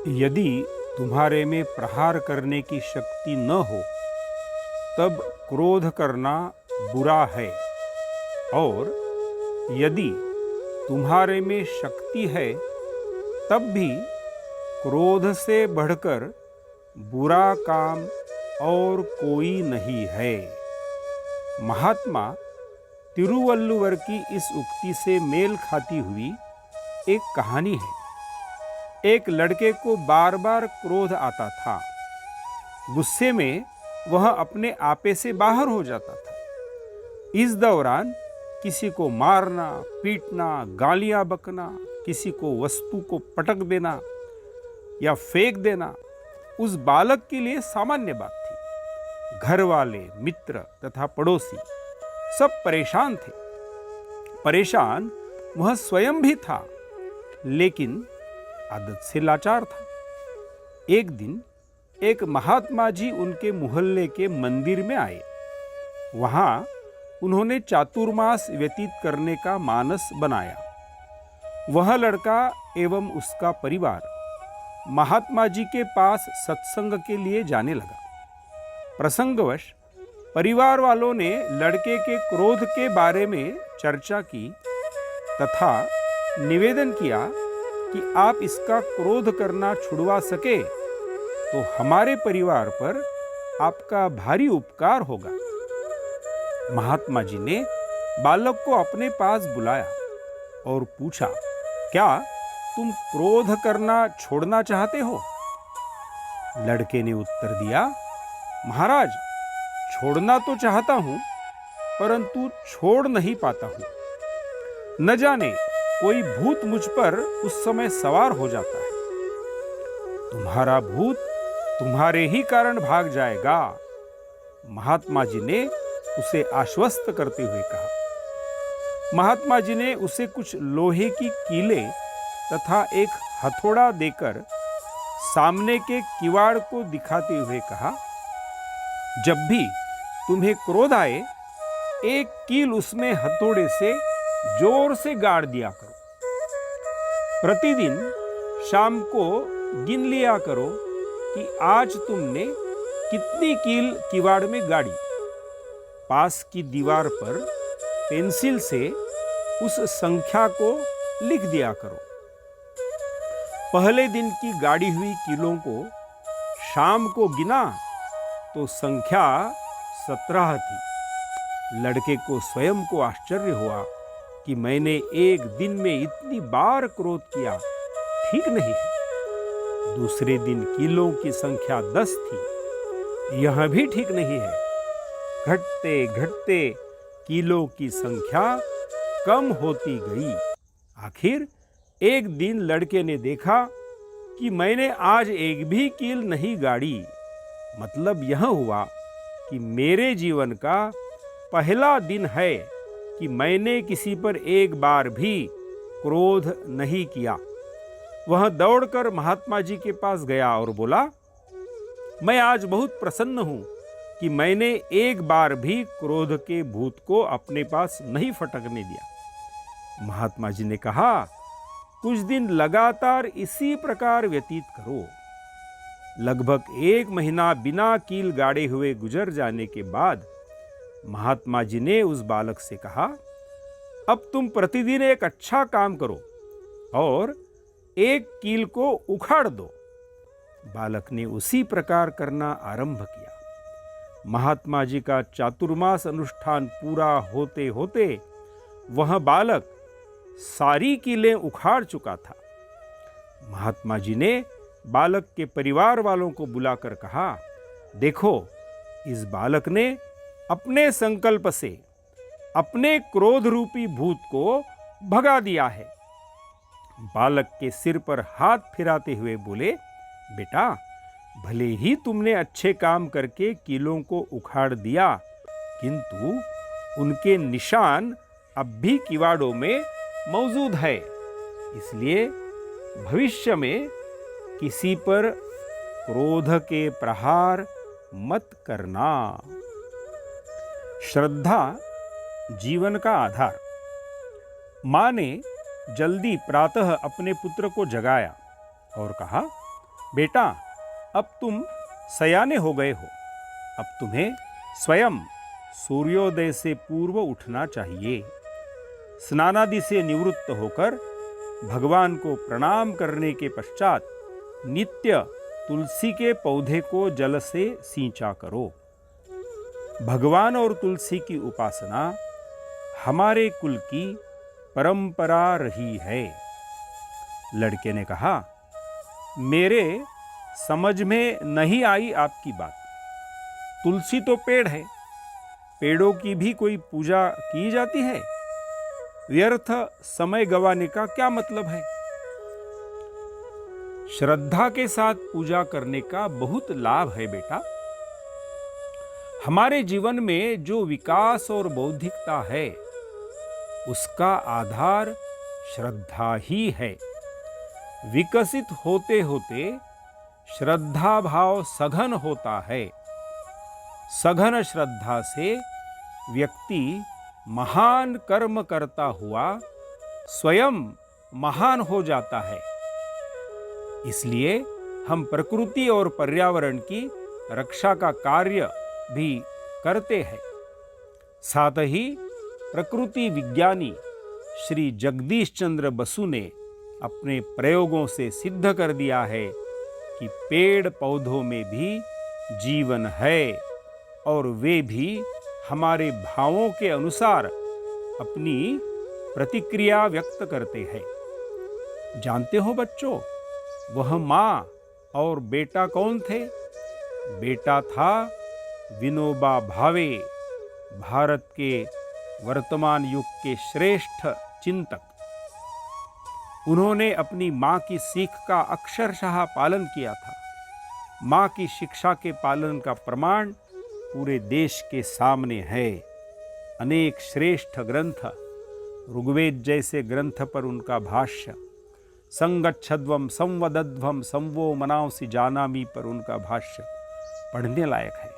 यदि तुम्हारे में प्रहार करने की शक्ति न हो तब क्रोध करना बुरा है, और यदि तुम्हारे में शक्ति है तब भी क्रोध से बढ़कर बुरा काम और कोई नहीं है। महात्मा तिरुवल्लुवर की इस उक्ति से मेल खाती हुई एक कहानी है। एक लड़के को बार बार क्रोध आता था। गुस्से में वह अपने आपे से बाहर हो जाता था। इस दौरान किसी को मारना, पीटना, गालियां बकना, किसी को वस्तु को पटक देना या फेंक देना उस बालक के लिए सामान्य बात थी। घर वाले, मित्र तथा पड़ोसी सब परेशान थे। परेशान वह स्वयं भी था, लेकिन आदत से लाचार था। एक दिन एक महात्मा जी उनके मोहल्ले के मंदिर में आए। वहां उन्होंने चातुर्मास व्यतीत करने का मानस बनाया। वह लड़का एवं उसका परिवार महात्मा जी के पास सत्संग के लिए जाने लगा। प्रसंगवश परिवार वालों ने लड़के के क्रोध के बारे में चर्चा की तथा निवेदन किया कि आप इसका क्रोध करना छुड़वा सके तो हमारे परिवार पर आपका भारी उपकार होगा। महात्मा जी ने बालक को अपने पास बुलाया और पूछा, क्या तुम क्रोध करना छोड़ना चाहते हो? लड़के ने उत्तर दिया, महाराज, छोड़ना तो चाहता हूं, परंतु छोड़ नहीं पाता हूं। न जाने कोई भूत मुझ पर उस समय सवार हो जाता है। तुम्हारा भूत तुम्हारे ही कारण भाग जाएगा, महात्मा जी ने उसे आश्वस्त करते हुए कहा। महात्मा जी ने उसे कुछ लोहे की कीलें तथा एक हथौड़ा देकर सामने के किवाड़ को दिखाते हुए कहा, जब भी तुम्हें क्रोध आए, एक कील उसमें हथौड़े से जोर से गाड़ दिया करो। प्रतिदिन शाम को गिन लिया करो कि आज तुमने कितनी कील किवाड़ में गाड़ी। पास की दीवार पर पेंसिल से उस संख्या को लिख दिया करो। पहले दिन की गाड़ी हुई कीलों को शाम को गिना तो संख्या 17 थी। लड़के को स्वयं को आश्चर्य हुआ कि मैंने एक दिन में इतनी बार क्रोध किया, ठीक नहीं है। दूसरे दिन कीलों की संख्या 10 थी, यह भी ठीक नहीं है। घटते घटते कीलों की संख्या कम होती गई। आखिर एक दिन लड़के ने देखा कि मैंने आज एक भी कील नहीं गाड़ी। मतलब यह हुआ कि मेरे जीवन का पहला दिन है कि मैंने किसी पर एक बार भी क्रोध नहीं किया। वह दौड़कर महात्मा जी के पास गया और बोला, मैं आज बहुत प्रसन्न हूं कि मैंने एक बार भी क्रोध के भूत को अपने पास नहीं फटकने दिया। महात्मा जी ने कहा, कुछ दिन लगातार इसी प्रकार व्यतीत करो। लगभग 1 महीना बिना कील गाड़े हुए गुजर जाने के बाद महात्मा जी ने उस बालक से कहा, अब तुम प्रतिदिन एक अच्छा काम करो और एक कील को उखाड़ दो। बालक ने उसी प्रकार करना आरंभ किया। महात्मा जी का चातुर्मास अनुष्ठान पूरा होते होते वह बालक सारी कीलें उखाड़ चुका था। महात्मा जी ने बालक के परिवार वालों को बुलाकर कहा, देखो, इस बालक ने अपने संकल्प से अपने क्रोध रूपी भूत को भगा दिया है। बालक के सिर पर हाथ फिराते हुए बोले, बेटा, भले ही तुमने अच्छे काम करके कीलों को उखाड़ दिया, किंतु उनके निशान अब भी किवाड़ों में मौजूद है। इसलिए भविष्य में किसी पर क्रोध के प्रहार मत करना। श्रद्धा जीवन का आधार। मां ने जल्दी प्रातः अपने पुत्र को जगाया और कहा, बेटा, अब तुम सयाने हो गए हो। अब तुम्हें स्वयं सूर्योदय से पूर्व उठना चाहिए। स्नानादि से निवृत्त होकर भगवान को प्रणाम करने के पश्चात नित्य तुलसी के पौधे को जल से सींचा करो। भगवान और तुलसी की उपासना हमारे कुल की परंपरा रही है। लड़के ने कहा, मेरे समझ में नहीं आई आपकी बात। तुलसी तो पेड़ है, पेड़ों की भी कोई पूजा की जाती है? व्यर्थ समय गंवाने का क्या मतलब है? श्रद्धा के साथ पूजा करने का बहुत लाभ है बेटा। हमारे जीवन में जो विकास और बौद्धिकता है, उसका आधार श्रद्धा ही है। विकसित होते होते श्रद्धा भाव सघन होता है। सघन श्रद्धा से व्यक्ति महान कर्म करता हुआ स्वयं महान हो जाता है। इसलिए हम प्रकृति और पर्यावरण की रक्षा का कार्य भी करते हैं। साथ ही प्रकृति विज्ञानी श्री जगदीश चंद्र बसु ने अपने प्रयोगों से सिद्ध कर दिया है कि पेड़ पौधों में भी जीवन है और वे भी हमारे भावों के अनुसार अपनी प्रतिक्रिया व्यक्त करते हैं। जानते हो बच्चों, वह माँ और बेटा कौन थे? बेटा था विनोबा भावे, भारत के वर्तमान युग के श्रेष्ठ चिंतक। उन्होंने अपनी माँ की सीख का अक्षरशः पालन किया था। माँ की शिक्षा के पालन का प्रमाण पूरे देश के सामने है। अनेक श्रेष्ठ ग्रंथ, ऋग्वेद जैसे ग्रंथ पर उनका भाष्य, संगच्छध्वम संवदध्वम संवो मनांसि जानामि पर उनका भाष्य पढ़ने लायक है।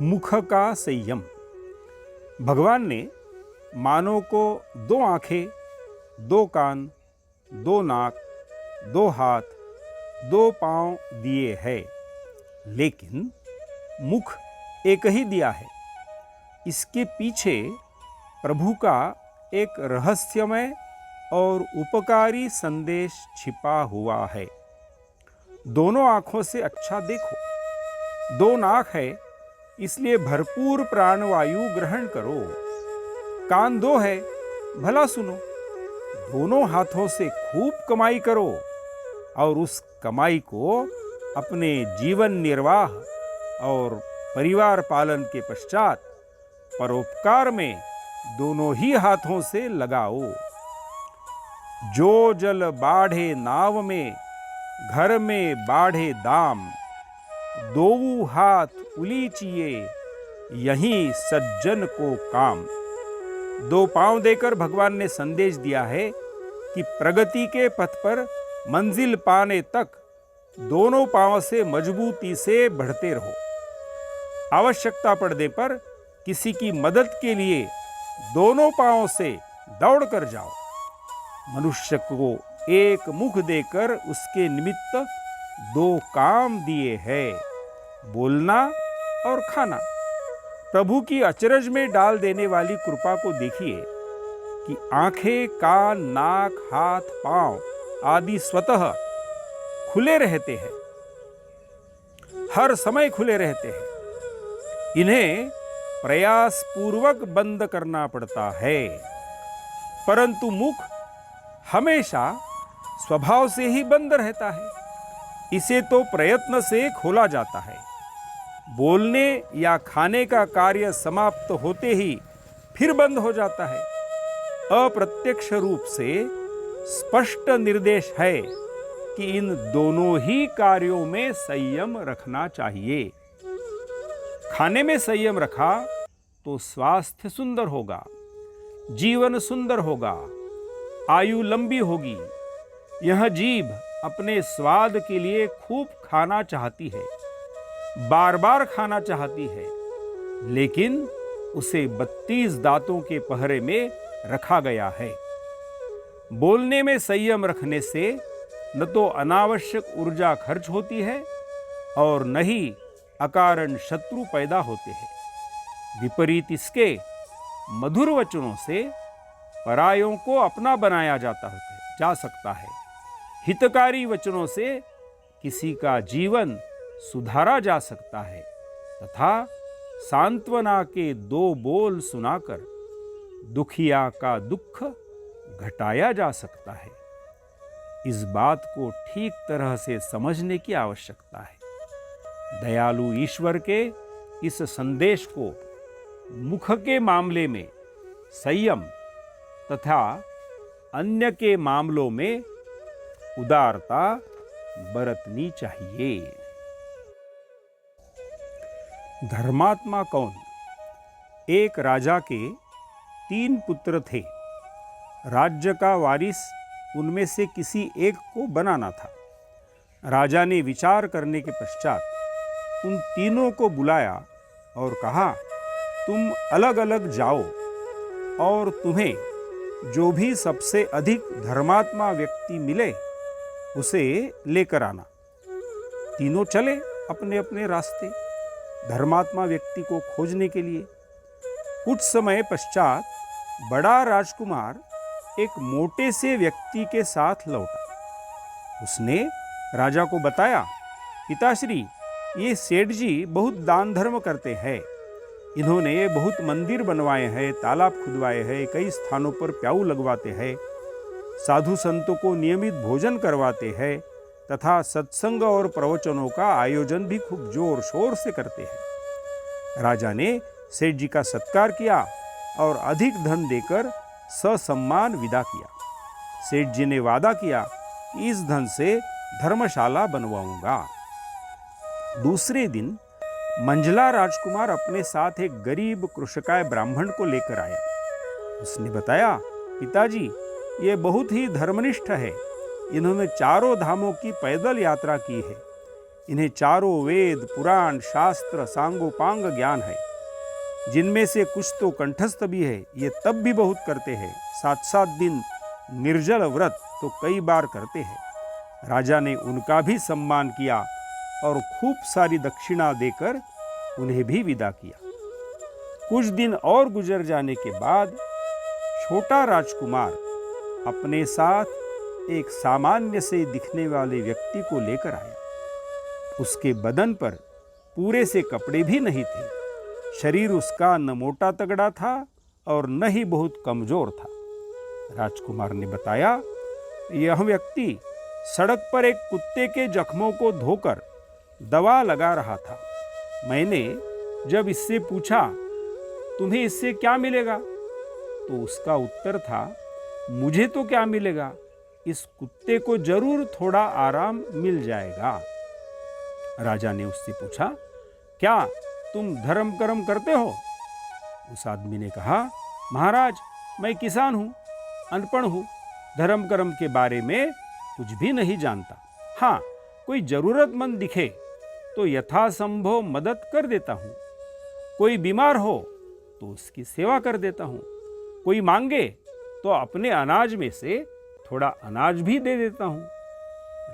मुख का संयम। भगवान ने मानव को 2 आंखें, 2 कान, 2 नाक, 2 हाथ, 2 पांव दिए हैं, लेकिन मुख एक ही दिया है। इसके पीछे प्रभु का एक रहस्यमय और उपकारी संदेश छिपा हुआ है। दोनों आंखों से अच्छा देखो, 2 नाक है इसलिए भरपूर प्राणवायु ग्रहण करो। कान 2 है, भला सुनो। दोनों हाथों से खूब कमाई करो और उस कमाई को अपने जीवन निर्वाह और परिवार पालन के पश्चात परोपकार में दोनों ही हाथों से लगाओ। जो जल बाढ़े नाव में, घर में बाढ़े दाम। 2 हाथ उलीचिए, यही सज्जन को काम। 2 पांव देकर भगवान ने संदेश दिया है कि प्रगति के पथ पर मंजिल पाने तक दोनों पांव से मजबूती से बढ़ते रहो। आवश्यकता पड़ने पर किसी की मदद के लिए दोनों पांव से दौड़ कर जाओ। मनुष्य को एक मुख देकर उसके निमित्त 2 काम दिए हैं, बोलना और खाना। प्रभु की अचरज में डाल देने वाली कृपा को देखिए कि आंखें, कान, नाक, हाथ, पांव आदि स्वतः खुले रहते हैं, हर समय खुले रहते हैं। इन्हें प्रयास पूर्वक बंद करना पड़ता है, परंतु मुख हमेशा स्वभाव से ही बंद रहता है। इसे तो प्रयत्न से खोला जाता है। बोलने या खाने का कार्य समाप्त होते ही फिर बंद हो जाता है। अप्रत्यक्ष रूप से स्पष्ट निर्देश है कि इन दोनों ही कार्यों में संयम रखना चाहिए। खाने में संयम रखा तो स्वास्थ्य सुंदर होगा, जीवन सुंदर होगा, आयु लंबी होगी। यह जीभ अपने स्वाद के लिए खूब खाना चाहती है, बार बार खाना चाहती है, लेकिन उसे 32 दांतों के पहरे में रखा गया है। बोलने में संयम रखने से न तो अनावश्यक ऊर्जा खर्च होती है और न ही अकारण शत्रु पैदा होते हैं। विपरीत इसके मधुर वचनों से परायों को अपना बनाया जा सकता है। हितकारी वचनों से किसी का जीवन सुधारा जा सकता है तथा सांत्वना के 2 बोल सुनाकर दुखिया का दुख घटाया जा सकता है। इस बात को ठीक तरह से समझने की आवश्यकता है। दयालु ईश्वर के इस संदेश को मुख के मामले में संयम तथा अन्य के मामलों में उदारता बरतनी चाहिए। धर्मात्मा कौन? एक राजा के 3 पुत्र थे। राज्य का वारिस उनमें से किसी एक को बनाना था। राजा ने विचार करने के पश्चात उन तीनों को बुलाया और कहा, तुम अलग अलग जाओ और तुम्हें जो भी सबसे अधिक धर्मात्मा व्यक्ति मिले उसे लेकर आना। तीनों चले अपने अपने रास्ते धर्मात्मा व्यक्ति को खोजने के लिए। कुछ समय पश्चात बड़ा राजकुमार एक मोटे से व्यक्ति के साथ लौटा। उसने राजा को बताया, पिताश्री, ये सेठ जी बहुत दान धर्म करते हैं। इन्होंने बहुत मंदिर बनवाए हैं, तालाब खुदवाए हैं, कई स्थानों पर प्याऊ लगवाते हैं, साधु संतों को नियमित भोजन करवाते हैं तथा सत्संग और प्रवचनों का आयोजन भी खूब जोर शोर से करते हैं। राजा ने सेठ जी का सत्कार किया और अधिक धन देकर ससम्मान विदा किया। सेठ जी ने वादा किया कि इस धन से धर्मशाला बनवाऊंगा। दूसरे दिन मंझला राजकुमार अपने साथ एक गरीब कृषकाय ब्राह्मण को लेकर आया। उसने बताया, पिताजी, ये बहुत ही धर्मनिष्ठ है। इन्होंने 4 धामों की पैदल यात्रा की है। इन्हें 4 वेद, पुराण, शास्त्र, सांगोपांग ज्ञान है, जिनमें से कुछ तो कंठस्थ भी है। ये तब भी बहुत करते हैं। 7-7 दिन निर्जल व्रत तो कई बार करते हैं। राजा ने उनका भी सम्मान किया और खूब सारी दक्षिणा देकर उन्हें भी विदा किया। कुछ दिन और गुजर जाने के बाद छोटा राजकुमार अपने साथ एक सामान्य से दिखने वाले व्यक्ति को लेकर आया। उसके बदन पर पूरे से कपड़े भी नहीं थे। शरीर उसका न मोटा तगड़ा था और न ही बहुत कमजोर था। राजकुमार ने बताया, यह व्यक्ति सड़क पर एक कुत्ते के जख्मों को धोकर दवा लगा रहा था। मैंने जब इससे पूछा, तुम्हें इससे क्या मिलेगा? तो उसका उत्तर था, मुझे तो क्या मिलेगा, इस कुत्ते को जरूर थोड़ा आराम मिल जाएगा। राजा ने उससे पूछा, क्या तुम धर्म कर्म करते हो? उस आदमी ने कहा, महाराज, मैं किसान हूं, अनपढ़ हूं, धर्म कर्म के बारे में कुछ भी नहीं जानता। हाँ, कोई जरूरतमंद दिखे तो यथासंभव मदद कर देता हूं। कोई बीमार हो तो उसकी सेवा कर देता हूं। कोई मांगे तो अपने अनाज में से थोड़ा अनाज भी दे देता हूं।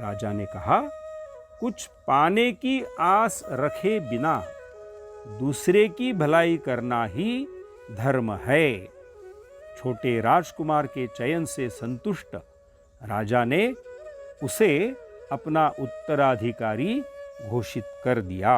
राजा ने कहा, कुछ पाने की आस रखे बिना दूसरे की भलाई करना ही धर्म है। छोटे राजकुमार के चयन से संतुष्ट राजा ने उसे अपना उत्तराधिकारी घोषित कर दिया।